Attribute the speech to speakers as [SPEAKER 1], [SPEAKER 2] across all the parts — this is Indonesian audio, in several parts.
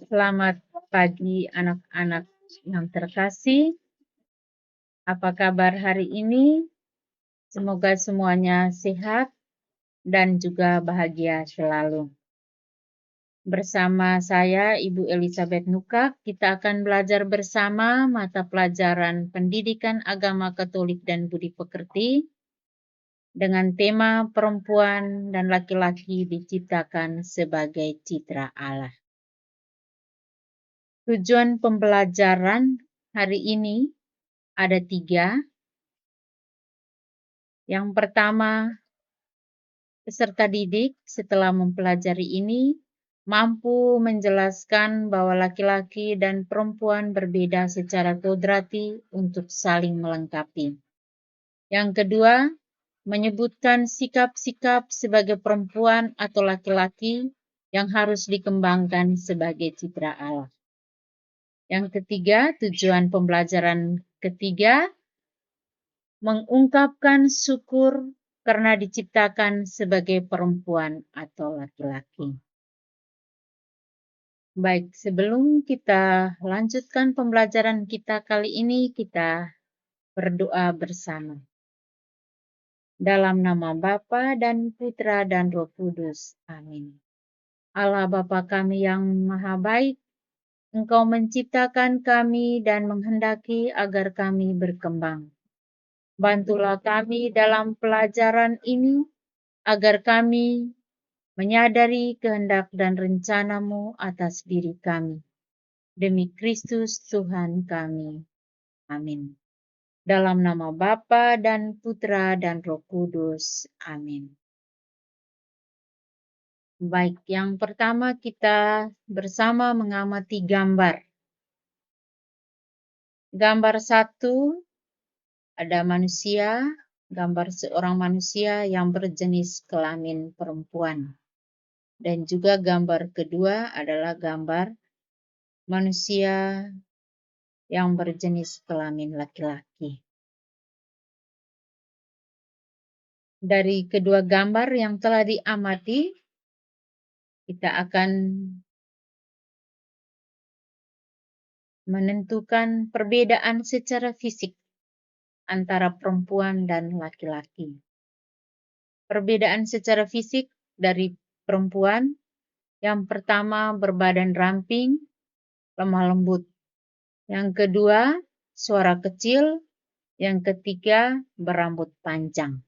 [SPEAKER 1] Selamat pagi anak-anak yang terkasih. Apa kabar hari ini? Semoga semuanya sehat dan juga bahagia selalu. Bersama saya, Ibu Elizabeth Nukak, kita akan belajar bersama mata pelajaran Pendidikan Agama Katolik dan Budi Pekerti dengan tema perempuan dan laki-laki diciptakan sebagai citra Allah. Tujuan pembelajaran hari ini ada 3. Yang pertama, peserta didik setelah mempelajari ini mampu menjelaskan bahwa laki-laki dan perempuan berbeda secara kodrati untuk saling melengkapi. Yang kedua, menyebutkan sikap-sikap sebagai perempuan atau laki-laki yang harus dikembangkan sebagai citra Allah. Yang ketiga, tujuan pembelajaran ketiga, mengungkapkan syukur karena diciptakan sebagai perempuan atau laki-laki. Baik, sebelum kita lanjutkan pembelajaran kita kali ini, kita berdoa bersama. Dalam nama Bapa dan Putra dan Roh Kudus. Amin. Allah Bapa kami yang maha baik, Engkau menciptakan kami dan menghendaki agar kami berkembang. Bantulah kami dalam pelajaran ini, agar kami menyadari kehendak dan rencana-Mu atas diri kami. Demi Kristus Tuhan kami. Amin. Dalam nama Bapa dan Putra dan Roh Kudus. Amin. Baik, yang pertama kita bersama mengamati gambar. Gambar 1 ada manusia, gambar seorang manusia yang berjenis kelamin perempuan. Dan juga gambar kedua adalah gambar manusia yang berjenis kelamin laki-laki. Dari kedua gambar yang telah diamati, kita akan menentukan perbedaan secara fisik antara perempuan dan laki-laki. Perbedaan secara fisik dari perempuan, yang pertama berbadan ramping, lemah lembut. Yang kedua, suara kecil. Yang ketiga, berambut panjang.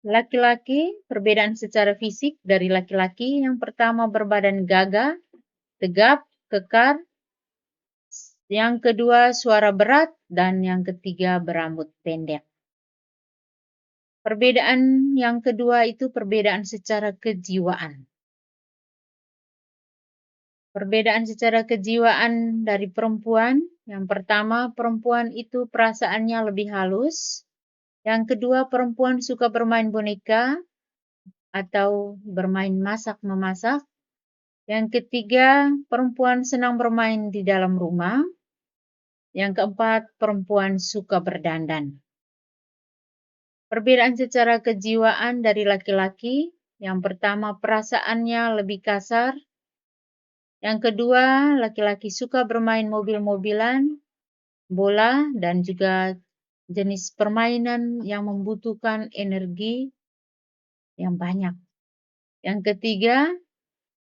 [SPEAKER 1] Laki-laki, perbedaan secara fisik dari laki-laki, yang pertama berbadan gagah, tegap, kekar. Yang kedua, suara berat. Dan yang ketiga, berambut pendek. Perbedaan yang kedua itu perbedaan secara kejiwaan. Perbedaan secara kejiwaan dari perempuan, yang pertama, perempuan itu perasaannya lebih halus. Yang kedua, perempuan suka bermain boneka atau bermain masak-memasak. Yang ketiga, perempuan senang bermain di dalam rumah. Yang keempat, perempuan suka berdandan. Perbedaan secara kejiwaan dari laki-laki, yang pertama perasaannya lebih kasar. Yang kedua, laki-laki suka bermain mobil-mobilan, bola, dan juga jenis permainan yang membutuhkan energi yang banyak. Yang ketiga,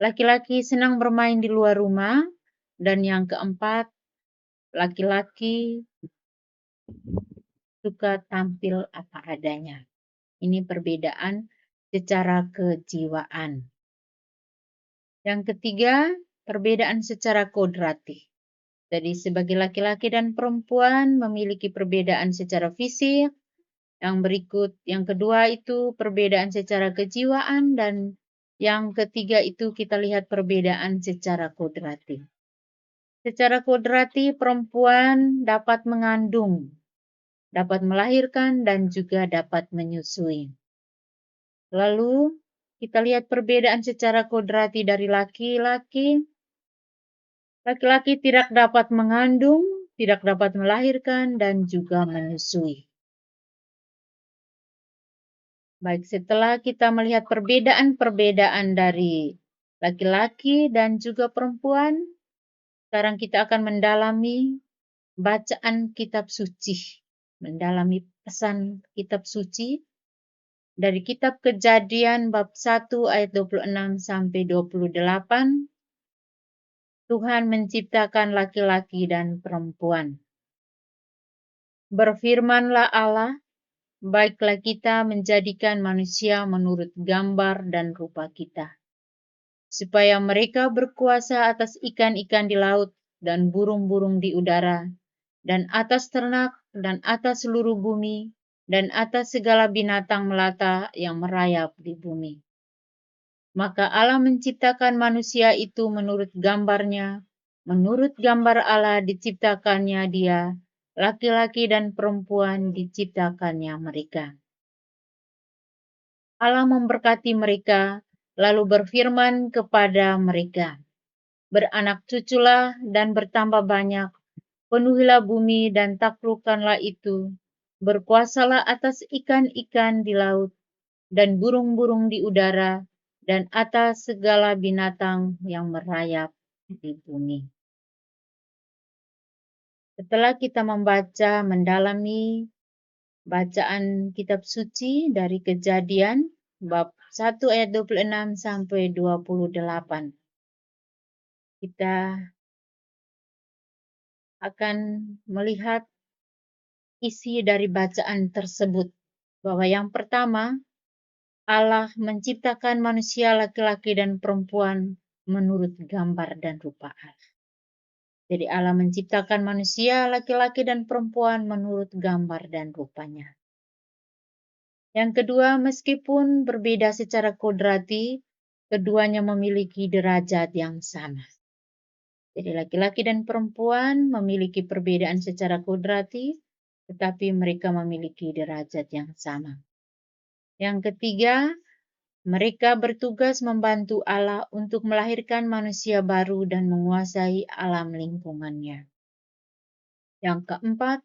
[SPEAKER 1] laki-laki senang bermain di luar rumah. Dan yang keempat, laki-laki suka tampil apa adanya. Ini perbedaan secara kejiwaan. Yang ketiga, perbedaan secara kodrati. Jadi sebagai laki-laki dan perempuan memiliki perbedaan secara fisik. Yang kedua itu perbedaan secara kejiwaan, dan yang ketiga itu kita lihat perbedaan secara kodrati. Secara kodrati perempuan dapat mengandung, dapat melahirkan, dan juga dapat menyusui. Lalu kita lihat perbedaan secara kodrati dari laki-laki. Laki-laki tidak dapat mengandung, tidak dapat melahirkan, dan juga menyusui. Baik, setelah kita melihat perbedaan-perbedaan dari laki-laki dan juga perempuan. Sekarang kita akan mendalami bacaan kitab suci, mendalami pesan kitab suci dari kitab Kejadian bab 1 ayat 26 sampai 28. Tuhan menciptakan laki-laki dan perempuan. Berfirmanlah Allah, baiklah kita menjadikan manusia menurut gambar dan rupa kita, supaya mereka berkuasa atas ikan-ikan di laut dan burung-burung di udara, dan atas ternak, dan atas seluruh bumi, dan atas segala binatang melata yang merayap di bumi. Maka Allah menciptakan manusia itu menurut gambarnya, menurut gambar Allah diciptakannya dia, laki-laki dan perempuan diciptakannya mereka. Allah memberkati mereka, lalu berfirman kepada mereka, beranak cuculah dan bertambah banyak, penuhilah bumi dan taklukkanlah itu, berkuasalah atas ikan-ikan di laut dan burung-burung di udara dan atas segala binatang yang merayap di bumi. Setelah kita membaca, mendalami bacaan kitab suci dari Kejadian bab 1 ayat 26 sampai 28. Kita akan melihat isi dari bacaan tersebut, bahwa yang pertama, Allah menciptakan manusia laki-laki dan perempuan menurut gambar dan rupa Allah. Jadi Allah menciptakan manusia laki-laki dan perempuan menurut gambar dan rupanya. Yang kedua, meskipun berbeda secara kodrati, keduanya memiliki derajat yang sama. Jadi laki-laki dan perempuan memiliki perbedaan secara kodrati, tetapi mereka memiliki derajat yang sama. Yang ketiga, mereka bertugas membantu Allah untuk melahirkan manusia baru dan menguasai alam lingkungannya. Yang keempat,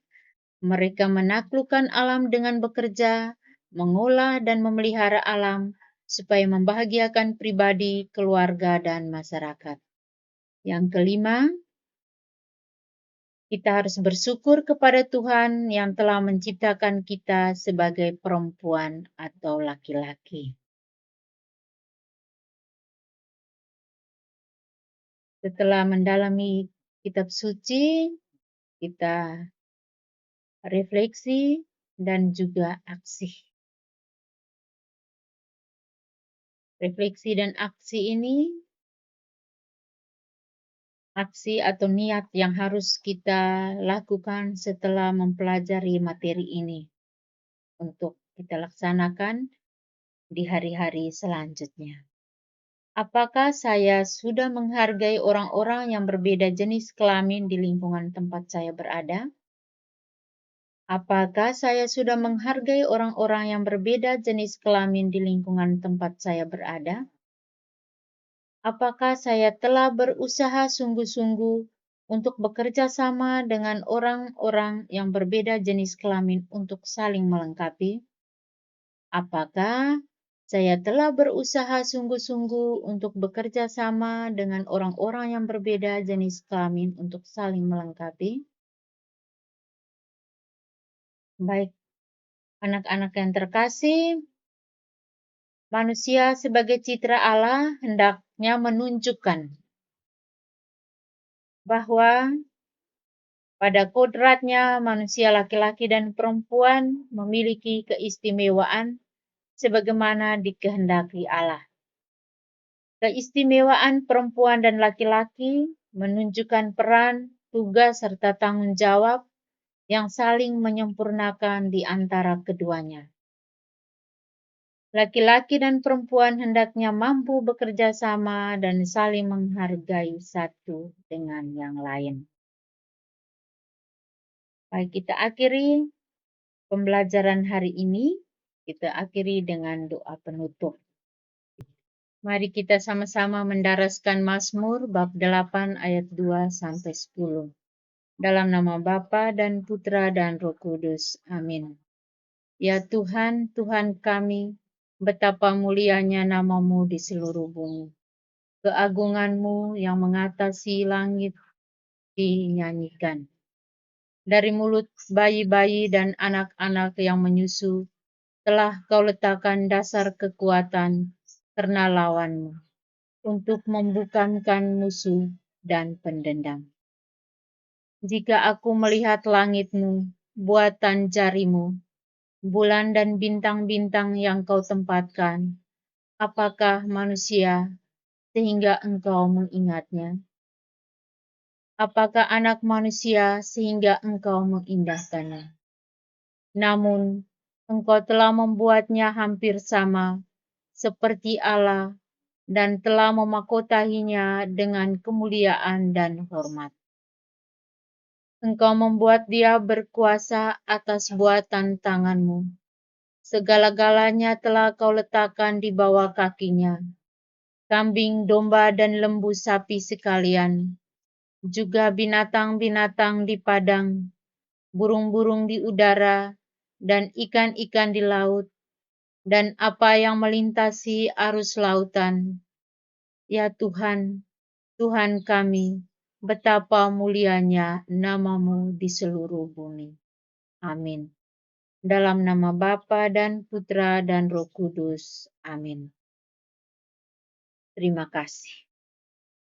[SPEAKER 1] mereka menaklukkan alam dengan bekerja, mengolah dan memelihara alam, supaya membahagiakan pribadi, keluarga, dan masyarakat. Yang kelima, kita harus bersyukur kepada Tuhan yang telah menciptakan kita sebagai perempuan atau laki-laki. Setelah mendalami kitab suci, kita refleksi dan juga aksi. Refleksi dan aksi ini, aksi atau niat yang harus kita lakukan setelah mempelajari materi ini untuk kita laksanakan di hari-hari selanjutnya. Apakah saya sudah menghargai orang-orang yang berbeda jenis kelamin di lingkungan tempat saya berada? Apakah saya sudah menghargai orang-orang yang berbeda jenis kelamin di lingkungan tempat saya berada? Apakah saya telah berusaha sungguh-sungguh untuk bekerja sama dengan orang-orang yang berbeda jenis kelamin untuk saling melengkapi? Apakah saya telah berusaha sungguh-sungguh untuk bekerja sama dengan orang-orang yang berbeda jenis kelamin untuk saling melengkapi? Baik, anak-anak yang terkasih, manusia sebagai citra Allah hendaknya menunjukkan bahwa pada kodratnya manusia laki-laki dan perempuan memiliki keistimewaan sebagaimana dikehendaki Allah. Keistimewaan perempuan dan laki-laki menunjukkan peran, tugas, serta tanggung jawab yang saling menyempurnakan di antara keduanya. Laki-laki dan perempuan hendaknya mampu bekerja sama dan saling menghargai satu dengan yang lain. Baik, kita akhiri pembelajaran hari ini. Kita akhiri dengan doa penutup. Mari kita sama-sama mendaraskan Mazmur bab 8 ayat 2 sampai 10. Dalam nama Bapa dan Putra dan Roh Kudus. Amin. Ya Tuhan, Tuhan kami, betapa mulianya nama-Mu di seluruh bumi. Keagungan-Mu yang mengatasi langit dinyanyikan. Dari mulut bayi-bayi dan anak-anak yang menyusu, telah Kau letakkan dasar kekuatan karena lawan-Mu, untuk membukamkan musuh dan pendendam. Jika aku melihat langit-Mu, buatan jari-Mu, bulan dan bintang-bintang yang Kau tempatkan, apakah manusia sehingga Engkau mengingatnya? Apakah anak manusia sehingga Engkau mengindahkannya? Namun, Engkau telah membuatnya hampir sama seperti Allah dan telah memahkotahinya dengan kemuliaan dan hormat. Engkau membuat dia berkuasa atas buatan tangan-Mu. Segala-galanya telah Kau letakkan di bawah kakinya. Kambing, domba, dan lembu sapi sekalian, juga binatang-binatang di padang, burung-burung di udara, dan ikan-ikan di laut, dan apa yang melintasi arus lautan. Ya Tuhan, Tuhan kami, betapa mulianya nama-Mu di seluruh bumi. Amin. Dalam nama Bapa dan Putra dan Roh Kudus. Amin. Terima kasih.